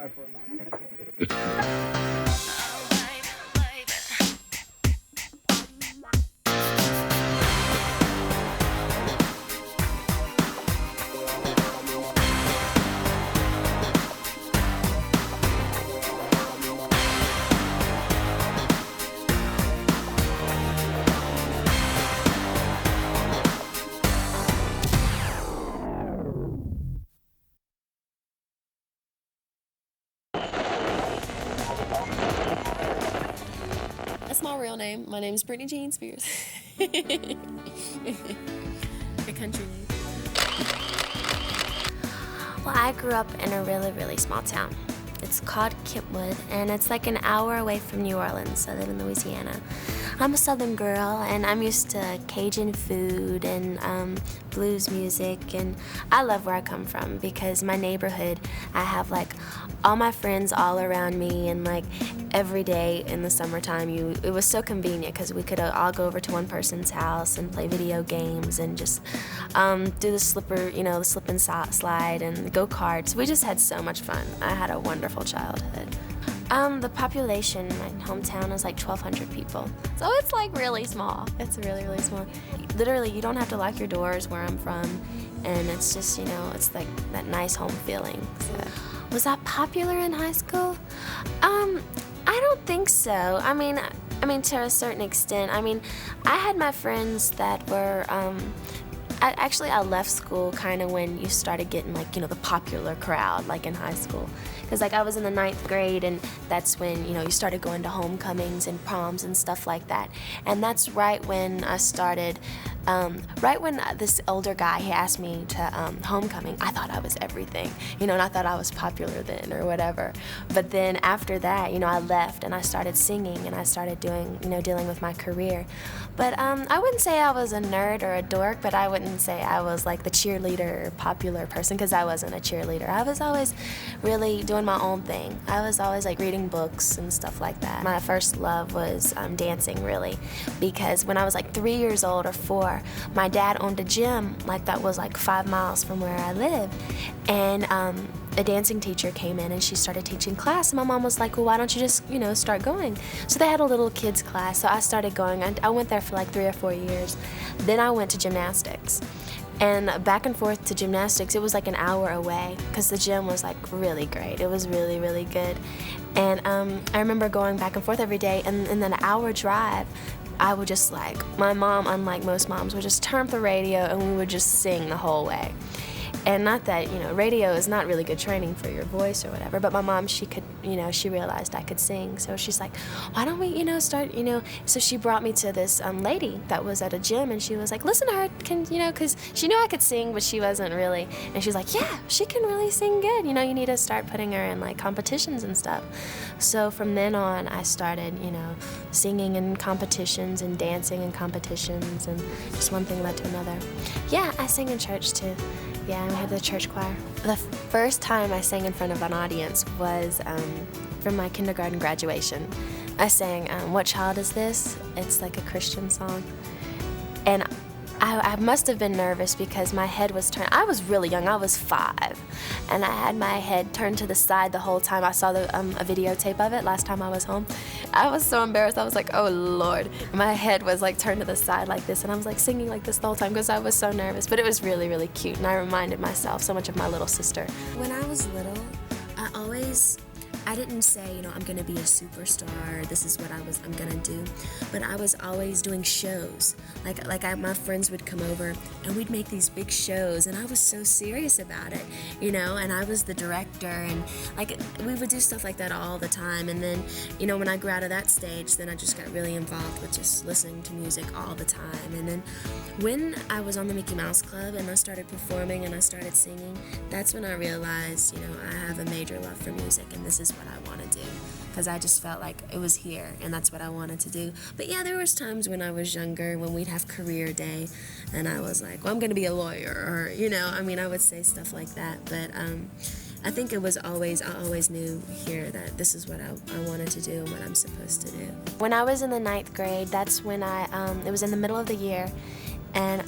That's my real name. My name is Britney Jean Spears. A country name. Well, I grew up in a really, really small town. It's called Kentwood, and it's like an hour away from New Orleans. I live in Louisiana. I'm a Southern girl, and I'm used to Cajun food and blues music, and I love where I come from because my neighborhood, I have like all my friends all around me, and like every day in the summertime, it was so convenient because we could all go over to one person's house and play video games and just do the slip and slide and go karts. We just had so much fun. I had a wonderful childhood. The population in my hometown is like 1,200 people. So it's like really small. It's really, really small. Literally, you don't have to lock your doors where I'm from. And it's just, it's like that nice home feeling. So, was I popular in high school? I don't think so. I mean, to a certain extent. I had my friends that were, I left school kind of when you started getting the popular crowd, like in high school. Because I was in the 9th grade, and that's when, you started going to homecomings and proms and stuff like that. And that's right when I started, right when this older guy, he asked me to homecoming, I thought I was everything, and I thought I was popular then or whatever. But then after that, I left and I started singing and I started doing, dealing with my career. But I wouldn't say I was a nerd or a dork, but I wouldn't say I was like the cheerleader or popular person, because I wasn't a cheerleader. I was always really doing my own thing. I was always like reading books and stuff like that. My first love was dancing, really, because when I was like 3 years old or 4, my dad owned a gym that was like 5 miles from where I live, and a dancing teacher came in and she started teaching class, and my mom was like, well, why don't you just start going? So they had a little kids class, so I started going. I went there for like 3 or 4 years. Then I went to gymnastics. And back and forth to gymnastics, it was like an hour away because the gym was like really great. It was really, really good. And I remember going back and forth every day, and in an hour drive, I would just my mom, unlike most moms, would just turn up the radio and we would just sing the whole way. And not that, radio is not really good training for your voice or whatever, but my mom, she could, she realized I could sing. So she's like, why don't we, start, So she brought me to this lady that was at a gym, and she was like, listen to her, because she knew I could sing, but she wasn't really. And she was like, yeah, she can really sing good. You need to start putting her in competitions and stuff. So from then on, I started, singing in competitions and dancing in competitions, and just one thing led to another. Yeah, I sing in church too. Yeah, we have the church choir. The first time I sang in front of an audience was from my kindergarten graduation. I sang What Child Is This? It's like a Christian song. And I must have been nervous because my head was turned. I was really young. I was 5. And I had my head turned to the side the whole time. I saw a videotape of it last time I was home. I was so embarrassed. I was like, oh, Lord. My head was turned to the side like this. And I was singing like this the whole time because I was so nervous. But it was really, really cute. And I reminded myself so much of my little sister. When I was little, I didn't say, I'm going to be a superstar, this is what I'm going to do, but I was always doing shows. My friends would come over and we'd make these big shows, and I was so serious about it, and I was the director, and we would do stuff like that all the time. And then, when I grew out of that stage, then I just got really involved with just listening to music all the time. And then when I was on the Mickey Mouse Club and I started performing and I started singing, that's when I realized, I have a major love for music, and this is what I want to do, because I just felt like it was here and that's what I wanted to do. But yeah, there was times when I was younger when we'd have career day and I was like, well, I'm going to be a lawyer, or I would say stuff like that. But I think I always knew here that this is what I wanted to do and what I'm supposed to do. When I was in the 9th grade, that's when it was in the middle of the year, and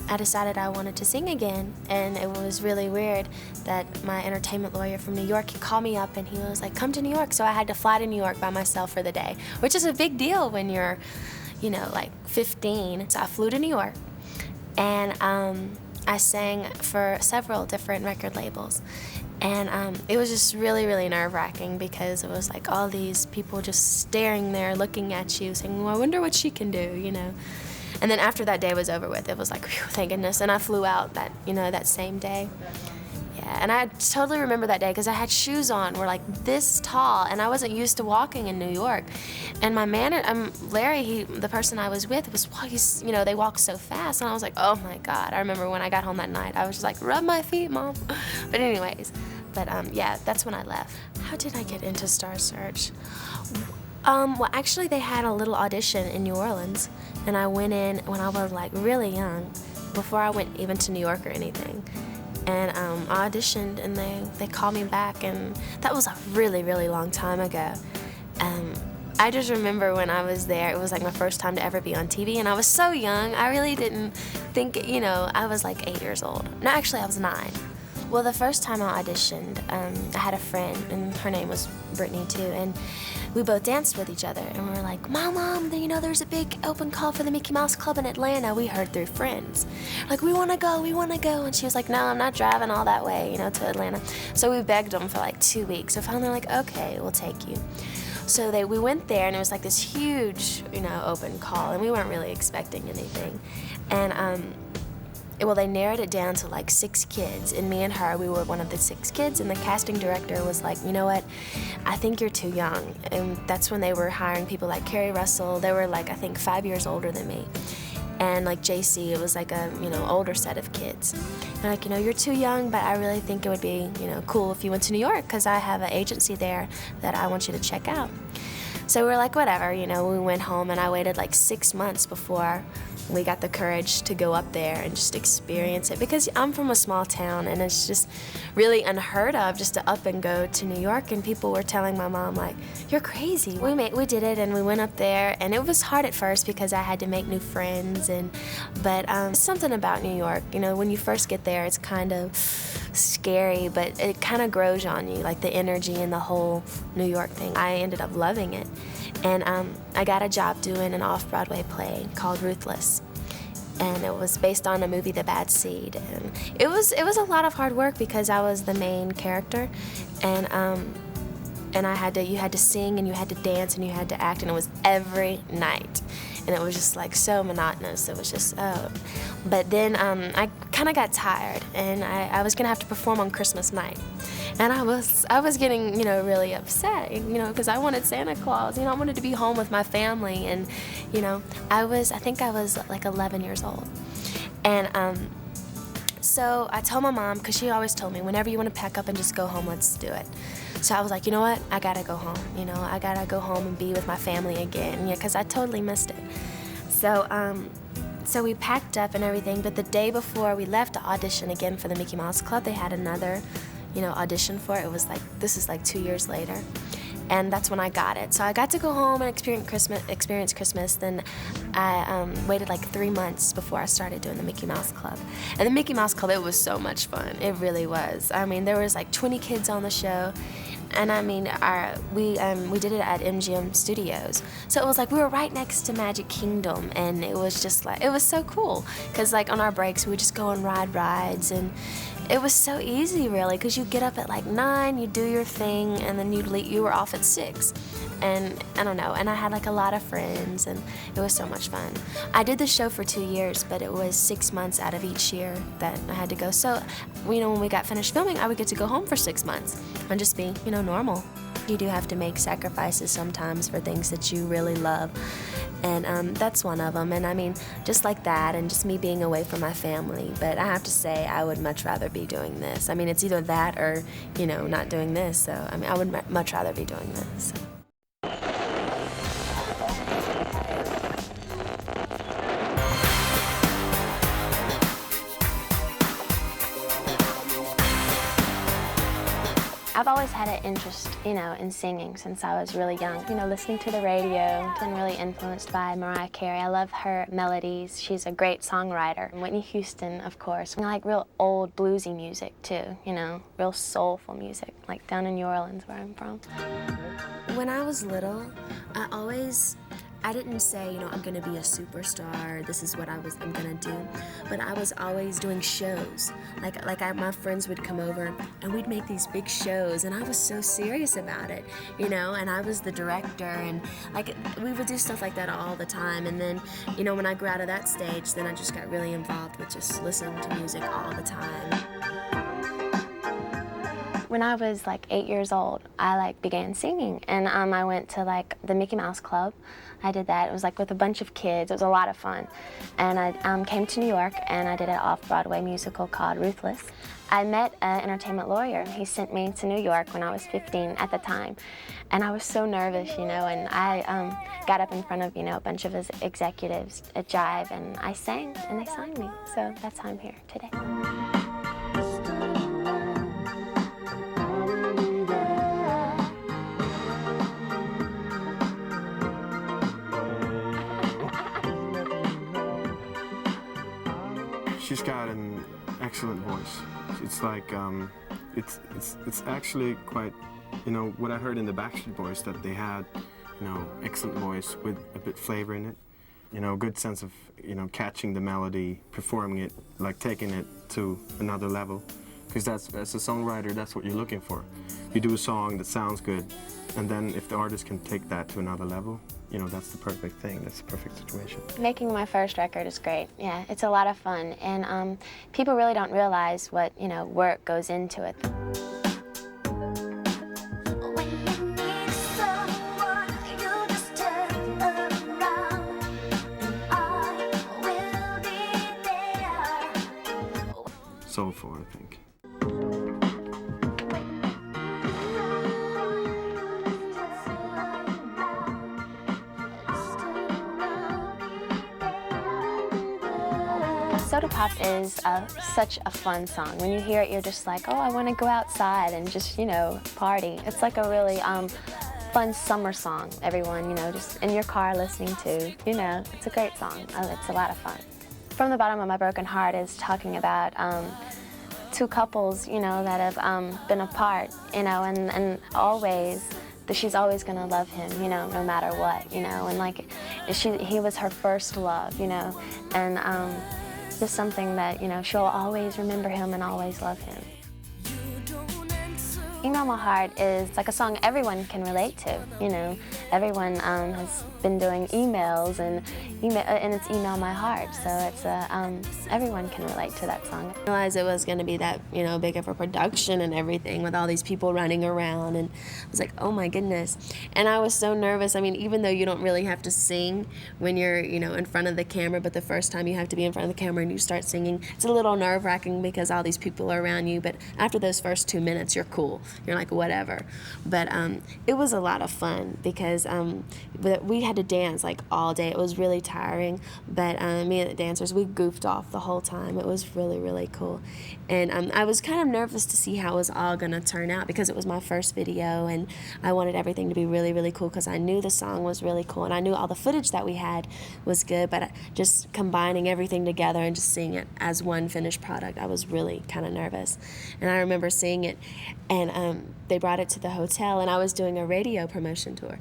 I decided I wanted to sing again, and it was really weird that my entertainment lawyer from New York, he called me up and he was like, come to New York. So I had to fly to New York by myself for the day, which is a big deal when you're, like 15. So I flew to New York, and I sang for several different record labels. And it was just really, really nerve-wracking because it was like all these people just staring there, looking at you, saying, well, I wonder what she can do, And then after that day was over with, it was like, whew, thank goodness. And I flew out that same day. Yeah, and I totally remember that day because I had shoes on, were like this tall, and I wasn't used to walking in New York. And my man, Larry, the person I was with, they walk so fast, and I was like, oh my God. I remember when I got home that night, I was just like, rub my feet, Mom. But anyways, yeah, that's when I left. How did I get into Star Search? Well, actually, they had a little audition in New Orleans, and I went in when I was like really young, before I went even to New York or anything. And I auditioned, and they called me back, and that was a really, really long time ago. I just remember when I was there, it was like my first time to ever be on TV, and I was so young, I really didn't think, I was like 8 years old. No, actually, I was 9. Well, the first time I auditioned, I had a friend, and her name was Britney too, and we both danced with each other, and we were like, Mom, there's a big open call for the Mickey Mouse Club in Atlanta. We heard through friends. Like, we want to go. And she was like, no, I'm not driving all that way, to Atlanta. So we begged them for like 2 weeks. So finally, like, okay, we'll take you. So we went there, and it was like this huge, open call, and we weren't really expecting anything. And, well, they narrowed it down to like 6 kids, and me and her, we were one of the 6 kids, and the casting director was like, you know what, I think you're too young. And that's when they were hiring people like Carrie Russell. They were like, I think 5 years older than me. And like JC, it was like a, older set of kids. They're like, you're too young, but I really think it would be, cool if you went to New York, because I have an agency there that I want you to check out. So we were like, whatever, we went home, and I waited like 6 months before we got the courage to go up there and just experience it, because I'm from a small town, and it's just really unheard of just to up and go to New York. And people were telling my mom, like, you're crazy. We did it, and we went up there, and it was hard at first because I had to make new friends, but something about New York, when you first get there, it's kind of scary, but it kind of grows on you, like the energy and the whole New York thing. I ended up loving it. And I got a job doing an off-Broadway play called Ruthless. And it was based on a movie, The Bad Seed. And it was a lot of hard work because I was the main character. And you had to sing, and you had to dance, and you had to act, and it was every night. And it was just like so monotonous. It was just, But then I kind of got tired, and I was gonna have to perform on Christmas night. And I was getting, really upset, because I wanted Santa Claus. I wanted to be home with my family. And, I think I was like 11 years old. And so I told my mom, because she always told me, whenever you want to pack up and just go home, let's do it. So I was like, you know what? I gotta go home. I gotta go home and be with my family again, because I totally missed it. So we packed up and everything, but the day before we left to audition again for the Mickey Mouse Club, they had another, audition for it. It was like, this is like 2 years later. And that's when I got it. So I got to go home and experience Christmas. Then I waited like 3 months before I started doing the Mickey Mouse Club. And the Mickey Mouse Club, it was so much fun. It really was. There was like 20 kids on the show. And we did it at MGM Studios. So it was like we were right next to Magic Kingdom, and it was just like, it was so cool. Because like on our breaks, we would just go and ride rides, and it was so easy really, because you get up at like 9, you do your thing, and then you were off at 6. And I don't know, and I had like a lot of friends, and it was so much fun. I did the show for 2 years, but it was 6 months out of each year that I had to go. So, when we got finished filming, I would get to go home for 6 months and just be, normal. You do have to make sacrifices sometimes for things that you really love, and that's one of them. And just like that, and just me being away from my family. But I have to say, I would much rather be doing this. It's either that or, not doing this. So, I would much rather be doing this. I've always had an interest, in singing since I was really young. Listening to the radio, been really influenced by Mariah Carey. I love her melodies. She's a great songwriter. And Whitney Houston, of course. I like real old bluesy music too, real soulful music, like down in New Orleans where I'm from. When I was little, I didn't say, I'm gonna be a superstar, this is what I'm gonna do, but I was always doing shows. My friends would come over and we'd make these big shows, and I was so serious about it, and I was the director, and we would do stuff like that all the time. And then, when I grew out of that stage, then I just got really involved with just listening to music all the time. When I was 8 years old, I began singing, and I went to the Mickey Mouse Club. I did that. It was with a bunch of kids. It was a lot of fun. And I came to New York, and I did an off-Broadway musical called Ruthless. I met an entertainment lawyer. He sent me to New York when I was 15 at the time, and I was so nervous, and I got up in front of a bunch of his executives at Jive, and I sang, and they signed me. So that's how I'm here today. She's got an excellent voice. It's it's actually quite, what I heard in the Backstreet Boys, that they had, excellent voice with a bit flavor in it. Good sense of, catching the melody, performing it, taking it to another level. Because as a songwriter, that's what you're looking for. You do a song that sounds good, and then if the artist can take that to another level, that's the perfect thing. That's the perfect situation. Making my first record is great. Yeah, it's a lot of fun, and people really don't realize what work goes into it. Soulful, I think. Soda Pop is such a fun song. When you hear it, you're just like, oh, I want to go outside and just, party. It's like a really fun summer song, everyone, just in your car listening to, it's a great song. It's a lot of fun. From the Bottom of My Broken Heart is talking about two couples, that have been apart, and always, she's always gonna love him, no matter what, and he was her first love, and just something that, she'll always remember him and always love him. Email My Heart is a song everyone can relate to, Everyone has been doing emails, and it's Email My Heart, so it's everyone can relate to that song. I realized it was going to be that, big of a production and everything with all these people running around, and I was like, oh my goodness. And I was so nervous. I mean, even though you don't really have to sing when you're, in front of the camera, but the first time you have to be in front of the camera and you start singing, it's a little nerve-wracking because all these people are around you, but after those first 2 minutes, you're cool. You're like, whatever. But it was a lot of fun because we had to dance all day. It was really tiring, but me and the dancers, we goofed off the whole time. It was really, really cool. And I was kind of nervous to see how it was all going to turn out because it was my first video, and I wanted everything to be really, really cool because I knew the song was really cool, and I knew all the footage that we had was good, but just combining everything together and just seeing it as one finished product, I was really kind of nervous. And I remember seeing it, and they brought it to the hotel, and I was doing a radio promotion tour.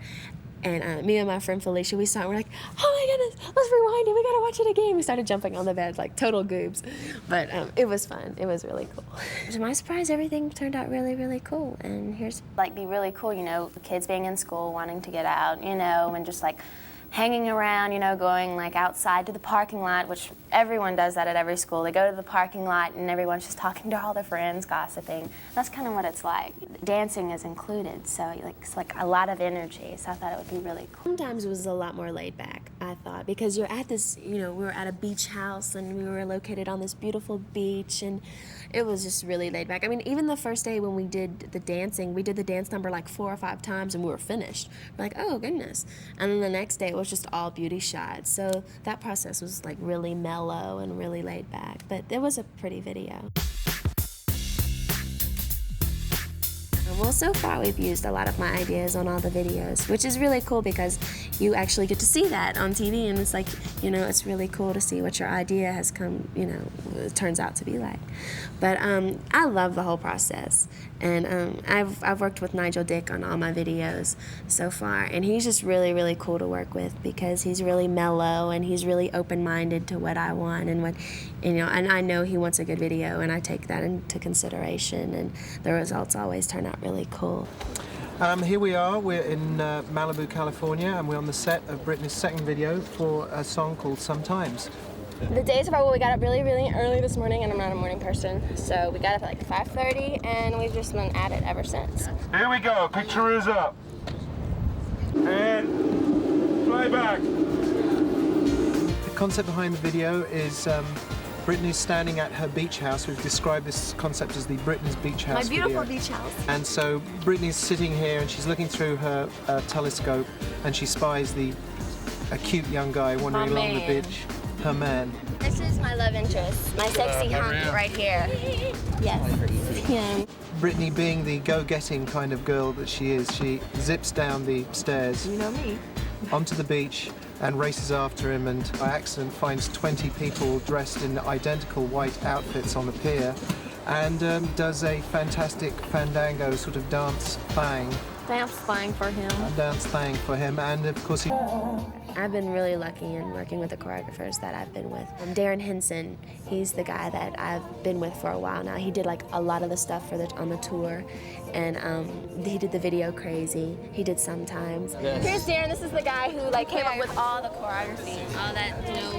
And me and my friend Felicia, we saw it, and we're like, oh my goodness, let's rewind it, we gotta watch it again. We started jumping on the bed like total goobs. But it was fun, it was really cool. To my surprise, everything turned out really, really cool. And here's be really cool, kids being in school, wanting to get out, and just hanging around, going outside to the parking lot, which everyone does that at every school. They go to the parking lot and everyone's just talking to all their friends, gossiping. That's kind of what it's like. Dancing is included, so it's a lot of energy, so I thought it would be really cool. Sometimes it was a lot more laid back, I thought, because you're at this, we were at a beach house and we were located on this beautiful beach, and it was just really laid back. I mean, even the first day when we did the dancing, we did the dance number 4 or 5 times and we were finished. We're like, oh goodness. And then the next day it was just all beauty shots. So that process was really mellow and really laid back. But it was a pretty video. Well, so far we've used a lot of my ideas on all the videos, which is really cool because you actually get to see that on TV, and it's like, you know, it's really cool to see what your idea has come, you know, it turns out to be like. But I love the whole process, and I've worked with Nigel Dick on all my videos so far, and he's just really, really cool to work with because he's really mellow and he's really open-minded to what I want and what, you know, and I know he wants a good video, and I take that into consideration, and the results always turn out really cool. Here we are, we're in Malibu, California, and we're on the set of Britney's second video for a song called Sometimes. The day so far, well, we got up really, really early this morning, and I'm not a morning person, so we got up at like 5:30, and we've just been at it ever since. Here we go, picture is up. And fly back. The concept behind the video is Britney standing at her beach house. We've described this concept as the Britney's Beach House My beautiful video. beach house. And so Britney's sitting here and she's looking through her telescope, and she spies a cute young guy wandering along the beach. Her man. This is my love interest, my sexy hunk right here. Yes. Yeah. Britney, being the go-getting kind of girl that she is, she zips down the stairs. You know me. Onto the beach and races after him, and by accident finds 20 people dressed in identical white outfits on the pier, and does a fantastic fandango sort of dance thing. Dance thing for him. A dance thing for him, and of course he... I've been really lucky in working with the choreographers that I've been with. Darren Henson, he's the guy that I've been with for a while now. He did like a lot of the stuff on the tour, and he did the video Crazy. He did Sometimes. Here's Darren. This is the guy who like came up with all the choreography, all that, you know,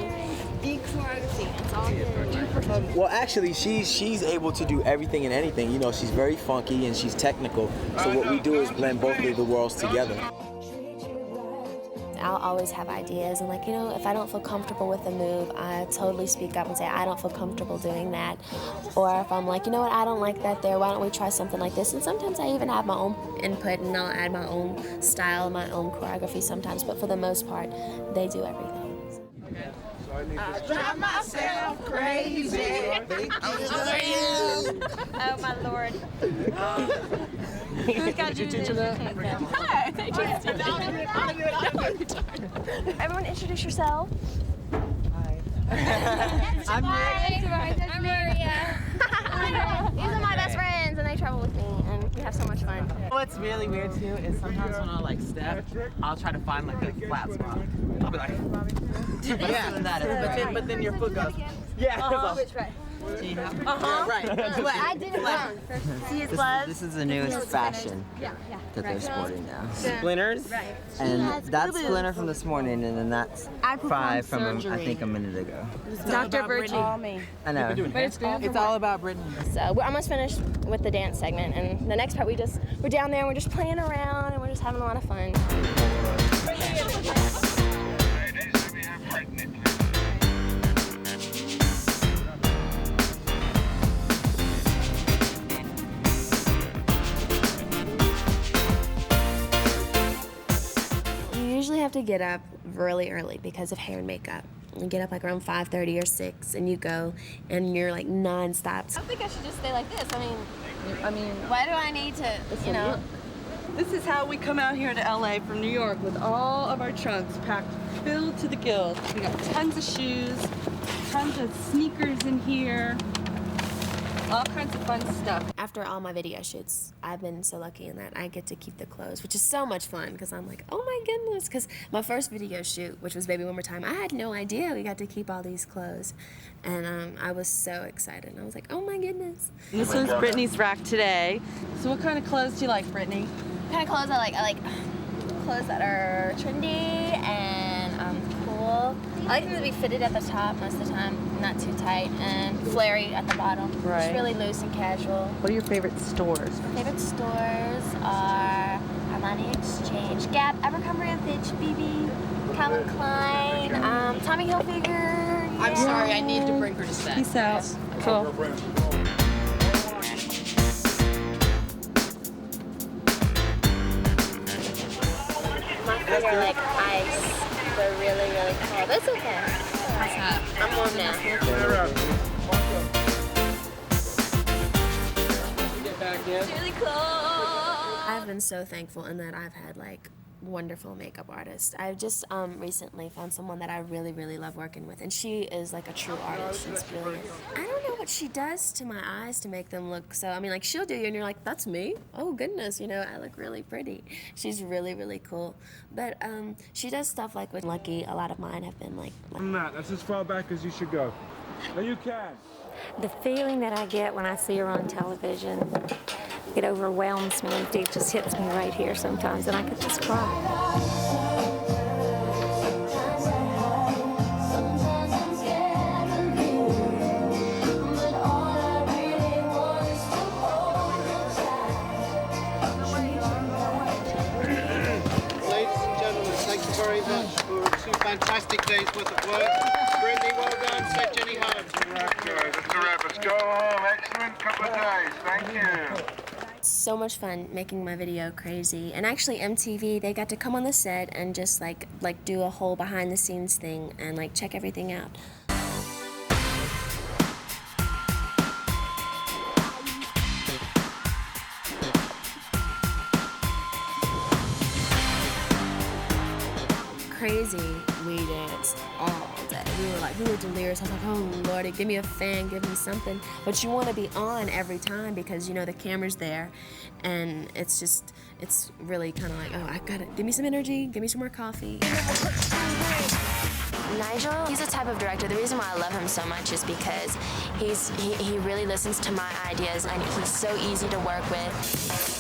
big choreography. It's all him. Well, actually, she's able to do everything and anything. You know, she's very funky and she's technical. So what we do is blend both of the worlds together. I'll always have ideas, and like, you know, if I don't feel comfortable with a move, I totally speak up and say, I don't feel comfortable doing that. Or if I'm like, you know what, I don't like that there, why don't we try something like this? And sometimes I even have my own input, and I'll add my own style, my own choreography sometimes, but for the most part, they do everything. I drive myself crazy. Oh my lord. Who's got to do this? Hi. Everyone introduce yourself. I'm Maria. These are my best friends, and they travel with me, and we have so much fun. What's really weird too is sometimes when I like step, I'll try to find like a flat spot. I'll be like, yeah, but then your foot goes, yeah. Which way? Right. I did it wrong. See his gloves? This is the newest fashion that they're sporting now. Splinters? And that's Splinter from this morning, and then that's 5 from I think a minute ago. Dr. Virtue. I know. It's all about Britney. So we're almost finished with the dance segment, and the next part we're down there and we're just playing around and we're just having a lot of fun. You usually have to get up really early because of hair and makeup. You get up like around 5:30 or 6, and you go, and you're like non-stop. I think I should just stay like this. I mean, why do I need to, you know? This is how we come out here to LA from New York with all of our trunks packed, filled to the gills. We got tons of shoes, tons of sneakers in here, all kinds of fun stuff. After all my video shoots, I've been so lucky in that I get to keep the clothes, which is so much fun because I'm like, oh my goodness, because my first video shoot, which was Baby One More Time, I had no idea we got to keep all these clothes, and I was so excited. And I was like, oh my goodness. This was Britney's rack today. So what kind of clothes do you like, Britney? What kind of clothes I like? I like clothes that are trendy and cool. I like them to be fitted at the top most of the time, not too tight, and flary at the bottom. Right. Just really loose and casual. What are your favorite stores? My favorite stores are Armani Exchange, Gap, Abercrombie & Fitch, BB, Calvin Klein, Tommy Hilfiger. I'm sorry, I need to bring her to set. Peace out. Cool. My feet are like ice. They're really, really cold. It's okay. I'm warm now. It's really cold. been so thankful in that I've had like wonderful makeup artists. I've just recently found someone that I really, really love working with, and she is like a true artist. She's brilliant. I don't know what she does to my eyes to make them look so, I mean, like she'll do you and you're like, that's me? Oh goodness, you know, I look really pretty. She's really, really cool. But she does stuff like with Lucky. A lot of mine have been like Matt, that's as far back as you should go. Now you can. The feeling that I get when I see her on television, it overwhelms me. It just hits me right here sometimes, and I could just cry. Very much for 2 fantastic days worth of work. Britney, well done. Send Jenny home. That's a wrap. Let's go home. Excellent couple of days. Thank you. It's so much fun making my video crazy. And actually MTV, they got to come on the set and just like do a whole behind the scenes thing and like check everything out. Crazy, we danced all day. We were delirious. I was like, oh Lordy, give me a fan, give me something. But you want to be on every time because you know the camera's there, and it's really kind of like, oh, I gotta give me some energy, give me some more coffee. Nigel, he's the type of director, the reason why I love him so much is because he really listens to my ideas, and he's so easy to work with.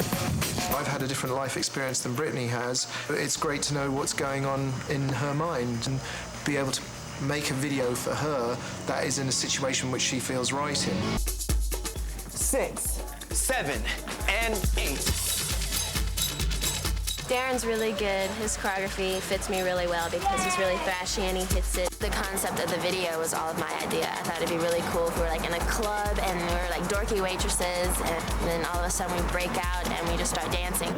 I've had a different life experience than Britney has. It's great to know what's going on in her mind and be able to make a video for her that is in a situation which she feels right in. 6, 7, and 8. Darren's really good. His choreography fits me really well because he's really thrashy and he hits it. The concept of the video was all of my idea. I thought it'd be really cool if we were like in a club and we were like dorky waitresses, and then all of a sudden we break out and we just start dancing.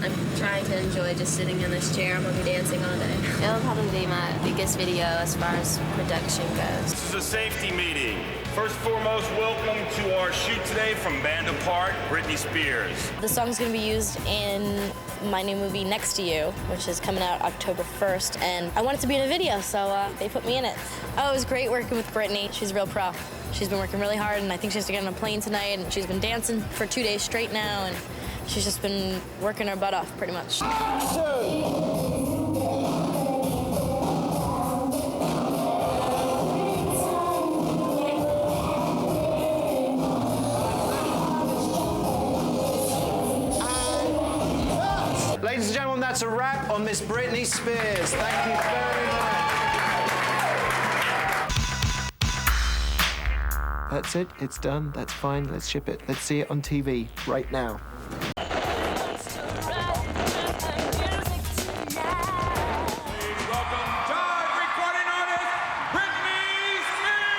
I'm trying to enjoy just sitting in this chair. I'm gonna be dancing all day. It'll probably be my biggest video as far as production goes. This is a safety meeting. First and foremost, welcome to our shoot today from Band Apart, Britney Spears. The song's gonna be used in my new movie Next to You, which is coming out October 1st, and I wanted to be in a video, so they put me in it. Oh, it was great working with Britney. She's a real pro. She's been working really hard, and I think she has to get on a plane tonight, and she's been dancing for 2 days straight now, and she's just been working her butt off, pretty much. Ladies and gentlemen, that's a wrap on Miss Britney Spears. Thank you very much. That's it. It's done. That's fine. Let's ship it. Let's see it on TV right now. Welcome, Jive recording artist, Britney Spears!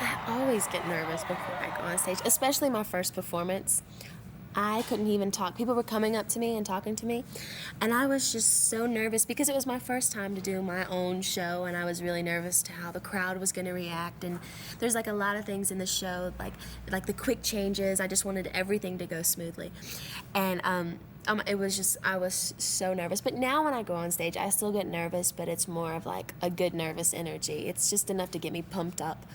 I always get nervous before I go on stage, especially my first performance. I couldn't even talk. People were coming up to me and talking to me, and I was just so nervous because it was my first time to do my own show, and I was really nervous to how the crowd was going to react. And there's like a lot of things in the show, like the quick changes. I just wanted everything to go smoothly, and it was just, I was so nervous. But now when I go on stage, I still get nervous, but it's more of like a good nervous energy. It's just enough to get me pumped up.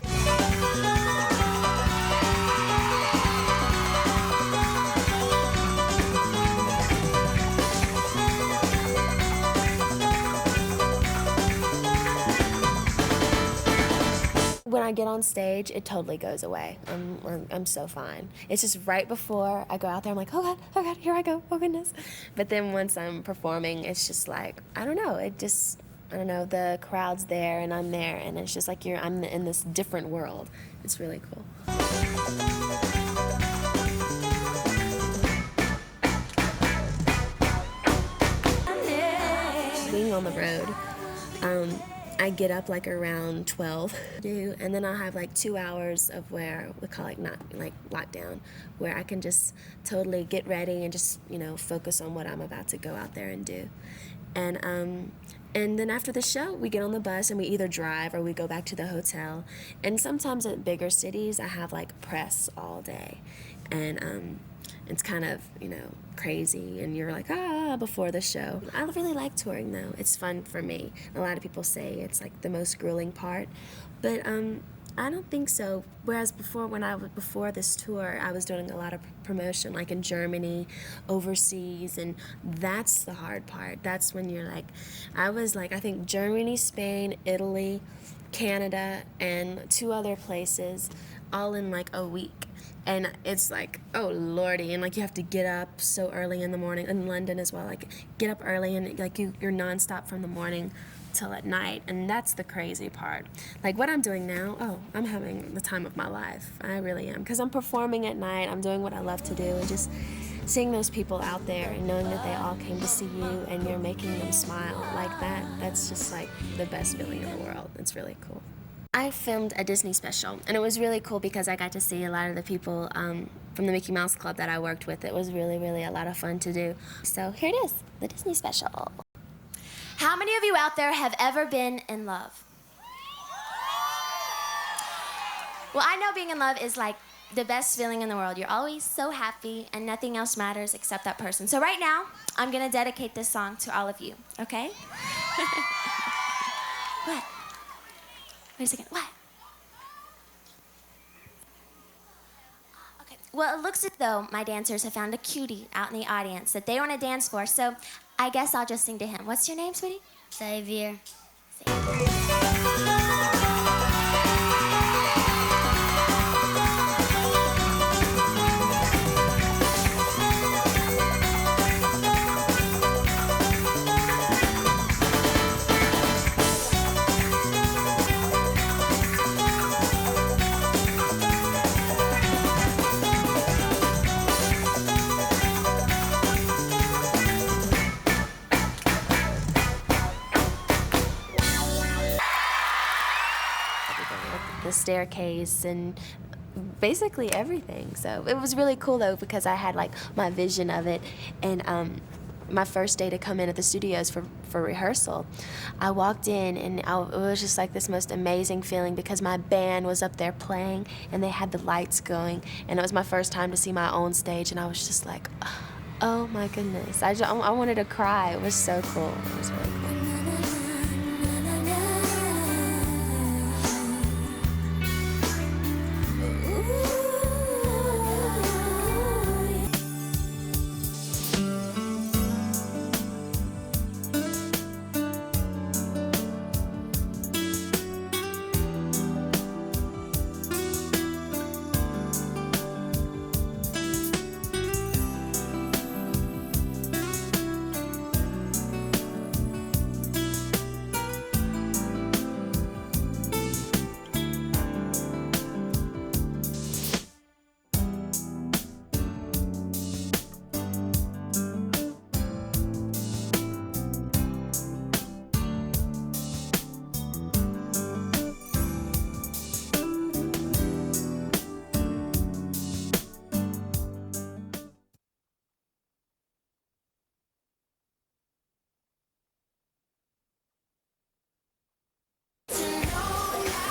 When I get on stage, it totally goes away. I'm so fine. It's just right before I go out there, I'm like, oh God, here I go, oh goodness. But then once I'm performing, it's just like, I don't know, it just, I don't know, the crowd's there and I'm there, and it's just like I'm in this different world. It's really cool. Being on the road, I get up like around 12, and then I'll have like 2 hours of where we call it not like lockdown, where I can just totally get ready and just, you know, focus on what I'm about to go out there and do. And then after the show, we get on the bus and we either drive or we go back to the hotel. And sometimes at bigger cities, I have like press all day, and it's kind of, you know, crazy, and you're like, before the show. I really like touring, though. It's fun for me. A lot of people say it's like the most grueling part, but I don't think so. Whereas before this tour, I was doing a lot of promotion, like in Germany, overseas, and that's the hard part. That's when you're like, I was like, I think Germany, Spain, Italy, Canada, and 2 other places, all in like a week. And it's like, oh lordy, and like you have to get up so early in the morning, in London as well, like get up early, and like you're nonstop from the morning till at night, and that's the crazy part. Like what I'm doing now, I'm having the time of my life. I really am, because I'm performing at night, I'm doing what I love to do, and just seeing those people out there and knowing that they all came to see you and you're making them smile like that, that's just like the best feeling in the world. It's really cool. I filmed a Disney special, and it was really cool because I got to see a lot of the people from the Mickey Mouse Club that I worked with. It was really, really a lot of fun to do. So here it is, the Disney special. How many of you out there have ever been in love? Well, I know being in love is like the best feeling in the world. You're always so happy and nothing else matters except that person. So right now, I'm gonna dedicate this song to all of you, okay? What? Wait a second, what? Okay, well, it looks as though my dancers have found a cutie out in the audience that they want to dance for, so I guess I'll just sing to him. What's your name, sweetie? Xavier. The staircase and basically everything. So it was really cool though, because I had like my vision of it, and my first day to come in at the studios for rehearsal, I walked in and it was just like this most amazing feeling, because my band was up there playing and they had the lights going, and it was my first time to see my own stage, and I was just like, oh my goodness, I wanted to cry. It was so cool. It was really cool.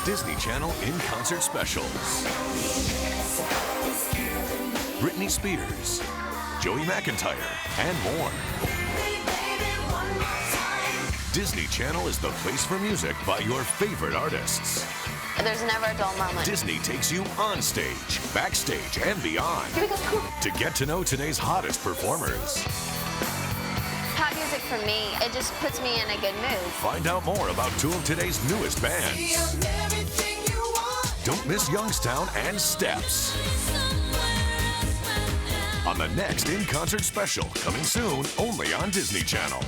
Disney Channel in-concert specials. Britney Spears, Joey McIntyre, and more. Disney Channel is the place for music by your favorite artists. There's never a dull moment. Disney takes you on stage, backstage, and beyond. Here we go. To get to know today's hottest performers. Pop music for me, it just puts me in a good mood. Find out more about two of today's newest bands. Don't miss Youngstown and Steps on the next in-concert special, coming soon only on Disney Channel.